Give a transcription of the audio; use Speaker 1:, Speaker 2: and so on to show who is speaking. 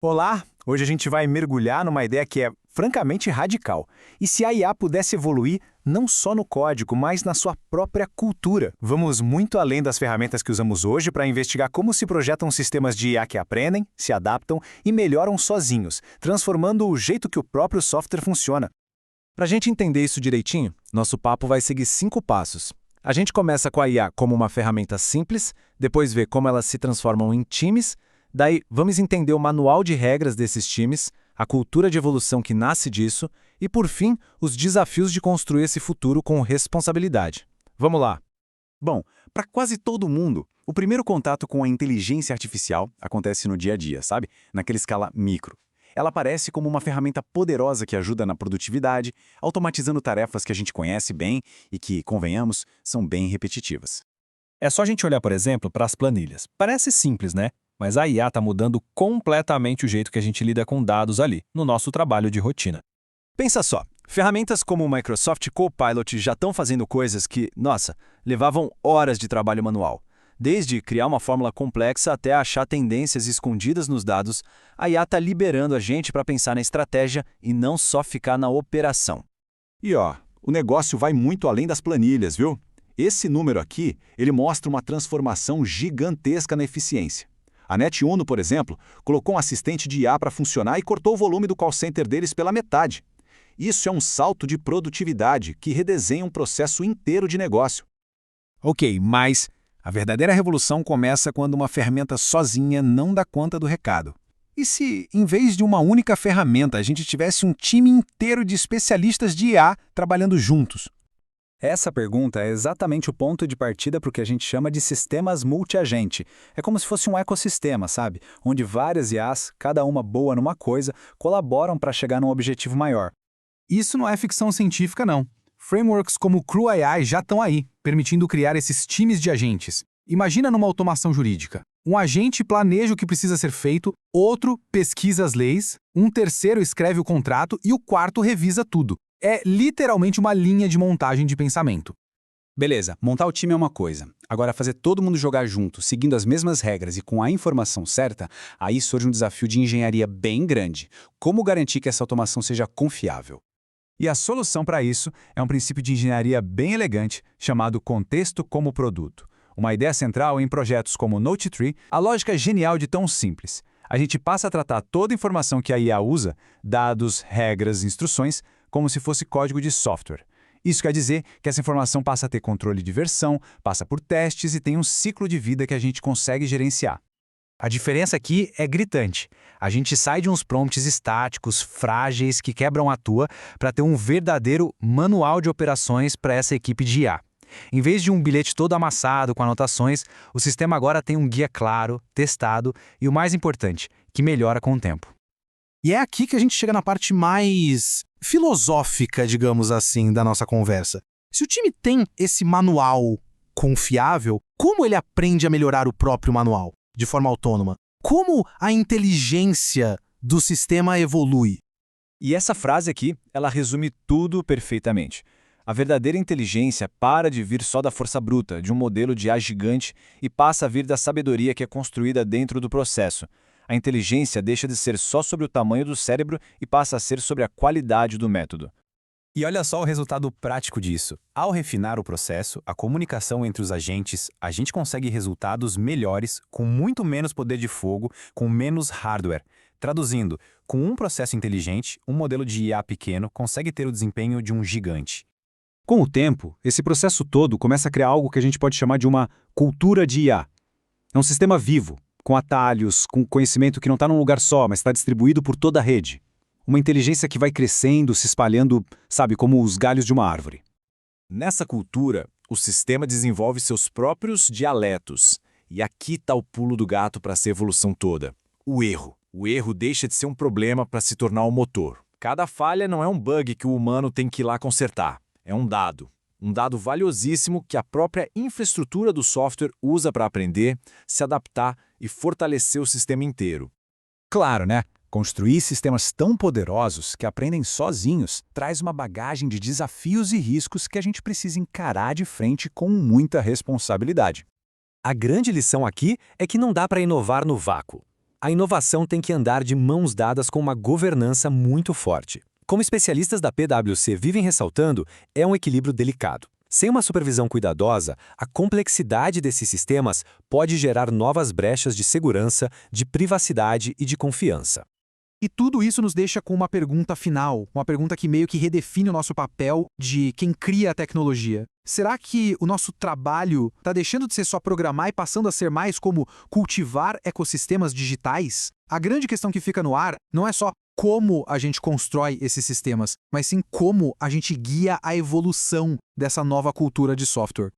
Speaker 1: Olá! Hoje a gente vai mergulhar numa ideia que é francamente radical. E se a IA pudesse evoluir não só no código, mas na sua própria cultura? Vamos muito além das ferramentas que usamos hoje para investigar como se projetam sistemas de IA que aprendem, se adaptam e melhoram sozinhos, transformando o jeito que o próprio software funciona.
Speaker 2: Para a gente entender isso direitinho, nosso papo vai seguir 5 passos. A gente começa com a IA como uma ferramenta simples, depois vê como elas se transformam em times, daí vamos entender o manual de regras desses times, a cultura de evolução que nasce disso e, por fim, os desafios de construir esse futuro com responsabilidade. Vamos lá!
Speaker 3: Bom, para quase todo mundo, o primeiro contato com a inteligência artificial acontece no dia a dia, sabe? Naquela escala micro. Ela aparece como uma ferramenta poderosa que ajuda na produtividade, automatizando tarefas que a gente conhece bem e que, convenhamos, são bem repetitivas.
Speaker 2: É só a gente olhar, por exemplo, para as planilhas. Parece simples, né? Mas a IA está mudando completamente o jeito que a gente lida com dados ali, no nosso trabalho de rotina. Pensa só, ferramentas como o Microsoft Copilot já estão fazendo coisas que, nossa, levavam horas de trabalho manual. Desde criar uma fórmula complexa até achar tendências escondidas nos dados, a IA está liberando a gente para pensar na estratégia e não só ficar na operação.
Speaker 3: E o negócio vai muito além das planilhas, viu? Esse número aqui, ele mostra uma transformação gigantesca na eficiência. A Net1, por exemplo, colocou um assistente de IA para funcionar e cortou o volume do call center deles pela metade. Isso é um salto de produtividade que redesenha um processo inteiro de negócio.
Speaker 1: Ok, mas a verdadeira revolução começa quando uma ferramenta sozinha não dá conta do recado. E se, em vez de uma única ferramenta, a gente tivesse um time inteiro de especialistas de IA trabalhando juntos?
Speaker 4: Essa pergunta é exatamente o ponto de partida para o que a gente chama de sistemas multiagente. É como se fosse um ecossistema, sabe? Onde várias IAs, cada uma boa numa coisa, colaboram para chegar num objetivo maior.
Speaker 5: Isso não é ficção científica, não. Frameworks como o CrewAI já estão aí, permitindo criar esses times de agentes. Imagina numa automação jurídica. Um agente planeja o que precisa ser feito, outro pesquisa as leis, um terceiro escreve o contrato e o quarto revisa tudo. É literalmente uma linha de montagem de pensamento.
Speaker 4: Beleza, montar o time é uma coisa. Agora, fazer todo mundo jogar junto, seguindo as mesmas regras e com a informação certa, aí surge um desafio de engenharia bem grande. Como garantir que essa automação seja confiável?
Speaker 5: E a solução para isso é um princípio de engenharia bem elegante, chamado contexto como produto. Uma ideia central em projetos como o NoteTree, a lógica genial de tão simples. A gente passa a tratar toda a informação que a IA usa, dados, regras, instruções, como se fosse código de software. Isso quer dizer que essa informação passa a ter controle de versão, passa por testes e tem um ciclo de vida que a gente consegue gerenciar. A diferença aqui é gritante. A gente sai de uns prompts estáticos, frágeis, que quebram a tua, para ter um verdadeiro manual de operações para essa equipe de IA. Em vez de um bilhete todo amassado com anotações, o sistema agora tem um guia claro, testado e, o mais importante, que melhora com o tempo.
Speaker 6: E é aqui que a gente chega na parte mais filosófica, digamos assim, da nossa conversa. Se o time tem esse manual confiável, como ele aprende a melhorar o próprio manual, de forma autônoma? Como a inteligência do sistema evolui?
Speaker 2: E essa frase aqui, ela resume tudo perfeitamente. A verdadeira inteligência para de vir só da força bruta, de um modelo de IA gigante, e passa a vir da sabedoria que é construída dentro do processo. A inteligência deixa de ser só sobre o tamanho do cérebro e passa a ser sobre a qualidade do método.
Speaker 5: E olha só o resultado prático disso. Ao refinar o processo, a comunicação entre os agentes, a gente consegue resultados melhores, com muito menos poder de fogo, com menos hardware. Traduzindo, com um processo inteligente, um modelo de IA pequeno consegue ter o desempenho de um gigante.
Speaker 4: Com o tempo, esse processo todo começa a criar algo que a gente pode chamar de uma cultura de IA. É um sistema vivo, com atalhos, com conhecimento que não está num lugar só, mas está distribuído por toda a rede. Uma inteligência que vai crescendo, se espalhando, sabe, como os galhos de uma árvore.
Speaker 2: Nessa cultura, o sistema desenvolve seus próprios dialetos. E aqui está o pulo do gato para essa evolução toda. O erro. O erro deixa de ser um problema para se tornar um motor. Cada falha não é um bug que o humano tem que ir lá consertar. É um dado. Um dado valiosíssimo que a própria infraestrutura do software usa para aprender, se adaptar e fortalecer o sistema inteiro.
Speaker 5: Claro, né? Construir sistemas tão poderosos que aprendem sozinhos traz uma bagagem de desafios e riscos que a gente precisa encarar de frente com muita responsabilidade.
Speaker 7: A grande lição aqui é que não dá para inovar no vácuo.
Speaker 2: A inovação tem que andar de mãos dadas com uma governança muito forte. Como especialistas da PwC vivem ressaltando, é um equilíbrio delicado. Sem uma supervisão cuidadosa, a complexidade desses sistemas pode gerar novas brechas de segurança, de privacidade e de confiança.
Speaker 6: E tudo isso nos deixa com uma pergunta final, uma pergunta que meio que redefine o nosso papel de quem cria a tecnologia. Será que o nosso trabalho está deixando de ser só programar e passando a ser mais como cultivar ecossistemas digitais? A grande questão que fica no ar não é só como a gente constrói esses sistemas, mas sim como a gente guia a evolução dessa nova cultura de software.